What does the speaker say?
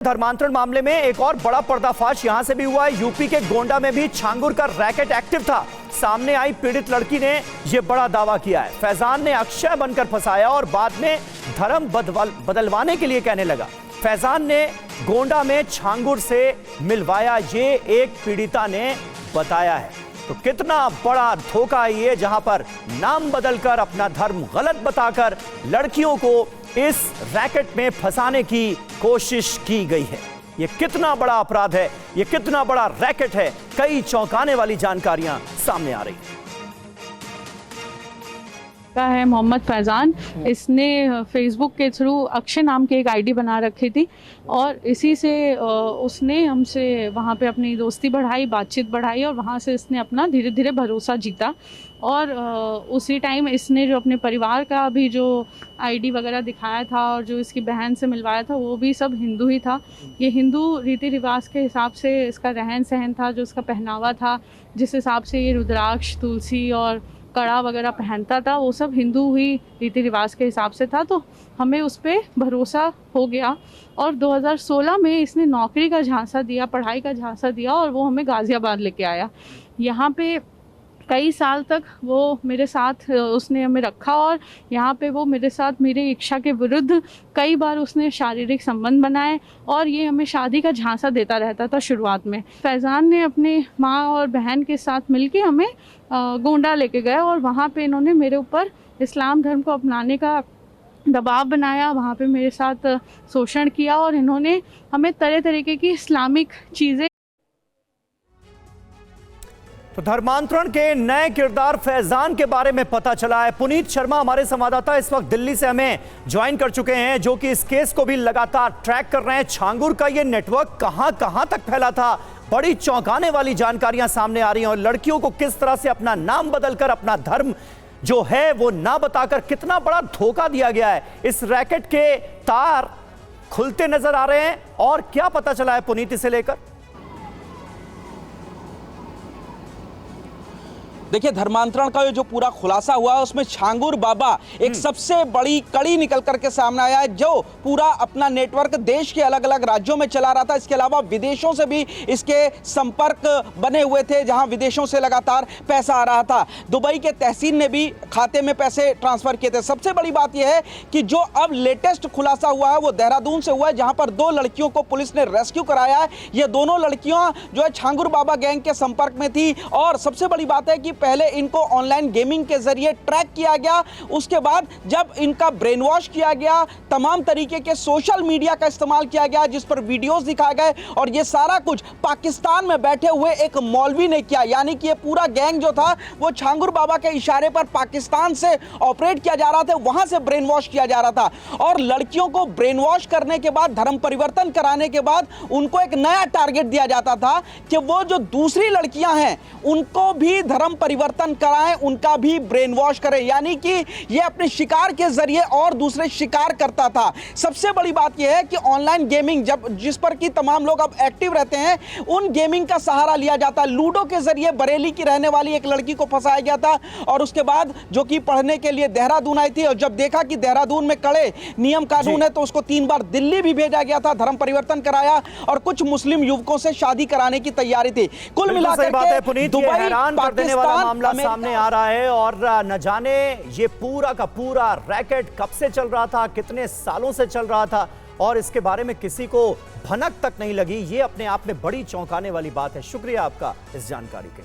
धर्मांतरण मामले में एक और बड़ा पर्दाफाश यहां से भी हुआ है। यूपी के गोंडा में भी छांगुर का रैकेट एक्टिव था। सामने आई पीड़ित लड़की ने यह बड़ा दावा किया है। फैजान ने अक्षय बनकर फंसाया और बाद में धर्म बदलवाने के लिए कहने लगा। फैजान ने गोंडा में छांगुर से मिलवाया, ये एक पीड़िता ने बताया है। तो कितना बड़ा धोखा है ये, जहां पर नाम बदलकर अपना धर्म गलत बताकर लड़कियों को इस रैकेट में फंसाने की कोशिश की गई है। ये कितना बड़ा अपराध है, ये कितना बड़ा रैकेट है। कई चौंकाने वाली जानकारियां सामने आ रही हैं। का है मोहम्मद फैजान। इसने फेसबुक के थ्रू अक्षय नाम की एक आईडी बना रखी थी और इसी से उसने हमसे वहाँ पे अपनी दोस्ती बढ़ाई, बातचीत बढ़ाई और वहाँ से इसने अपना धीरे धीरे भरोसा जीता। और उसी टाइम इसने जो अपने परिवार का भी जो आईडी वगैरह दिखाया था और जो इसकी बहन से मिलवाया था वो भी सब हिंदू ही था। ये हिंदू रीति रिवाज के हिसाब से इसका रहन सहन था, जो इसका पहनावा था, जिस हिसाब से ये रुद्राक्ष, तुलसी और कड़ा वगैरह पहनता था, वो सब हिंदू ही रीति रिवाज के हिसाब से था। तो हमें उस पर भरोसा हो गया और 2016 में इसने नौकरी का झांसा दिया, पढ़ाई का झांसा दिया और वो हमें गाज़ियाबाद लेके आया। यहाँ पे कई साल तक वो मेरे साथ उसने हमें रखा और यहाँ पे वो मेरे साथ मेरी इच्छा के विरुद्ध कई बार उसने शारीरिक संबंध बनाए और ये हमें शादी का झांसा देता रहता था शुरुआत में। फैज़ान ने अपने माँ और बहन के साथ मिलके हमें गोंडा लेके गए और वहाँ पे इन्होंने मेरे ऊपर इस्लाम धर्म को अपनाने का दबाव बनाया। वहाँ पे मेरे साथ शोषण किया और इन्होंने हमें तरह तरीके की इस्लामिक चीज़ें। तो धर्मांतरण के नए किरदार फैजान के बारे में पता चला है। पुनीत शर्मा हमारे संवाददाता इस वक्त दिल्ली से हमें ज्वाइन कर चुके हैं, जो कि इस केस को भी लगातार ट्रैक कर रहे हैं। छांगुर का ये नेटवर्क कहां तक फैला था, बड़ी चौंकाने वाली जानकारियां सामने आ रही हैं। और लड़कियों को किस तरह से अपना नाम बदलकर अपना धर्म जो है वो ना बताकर कितना बड़ा धोखा दिया गया है। इस रैकेट के तार खुलते नजर आ रहे हैं। और क्या पता चला है पुनीत इसे लेकर? देखिए, धर्मांतरण का जो पूरा खुलासा हुआ है उसमें छांगुर बाबा एक सबसे बड़ी कड़ी निकल करके सामने आया है, जो पूरा अपना नेटवर्क देश के अलग अलग राज्यों में चला रहा था। इसके अलावा विदेशों से भी इसके संपर्क बने हुए थे, जहां विदेशों से लगातार पैसा आ रहा था। दुबई के तहसीन ने भी खाते में पैसे ट्रांसफर किए थे। सबसे बड़ी बात यह है कि जो अब लेटेस्ट खुलासा हुआ है वो देहरादून से हुआ है, जहां पर 2 लड़कियों को पुलिस ने रेस्क्यू कराया है। ये दोनों लड़कियां जो है छांगुर बाबा गैंग के संपर्क में थी। और सबसे बड़ी बात है कि पहले इनको ऑनलाइन गेमिंग के जरिए ट्रैक किया गया, उसके बाद जब इनका ब्रेन वॉश किया गया, तमाम तरीके के सोशल मीडिया का इस्तेमाल किया गया जिस पर वीडियोस दिखाए गए। और ये सारा कुछ पाकिस्तान में बैठे हुए एक मौलवी ने किया, यानी कि ये पूरा गैंग जो था वो छांगुर बाबा के इशारे पर पाकिस्तान से ऑपरेट किया जा रहा था, वहां से ब्रेन वॉश किया जा रहा था। और लड़कियों को ब्रेन वॉश करने के बाद, धर्म परिवर्तन कराने के बाद उनको एक नया टारगेट दिया जाता था कि वो जो दूसरी लड़कियां हैं उनको भी धर्म परिवर्तन कराएं, उनका भी ब्रेन वॉश करें, यानी कि ये अपने शिकार के जरिए और दूसरे शिकार करता था। सबसे बड़ी बात यह है कि ऑनलाइन गेमिंग जिस पर कि तमाम लोग अब एक्टिव रहते हैं, उन गेमिंग का सहारा लिया जाता है। लूडो के जरिए बरेली की रहने वाली एक लड़की को फंसाया गया था और उसके बाद जो कि पढ़ने के लिए देहरादून आई थी और जब देखा कि देहरादून में कड़े नियम कानून है तो उसको 3 बार दिल्ली भी भेजा गया था, धर्म परिवर्तन कराया और कुछ मुस्लिम युवकों से शादी कराने की तैयारी थी। कुल मिलाकर मामला सामने आ रहा है और न जाने ये पूरा का पूरा रैकेट कब से चल रहा था, कितने सालों से चल रहा था और इसके बारे में किसी को भनक तक नहीं लगी। ये अपने आप में बड़ी चौंकाने वाली बात है। शुक्रिया आपका इस जानकारी के लिए।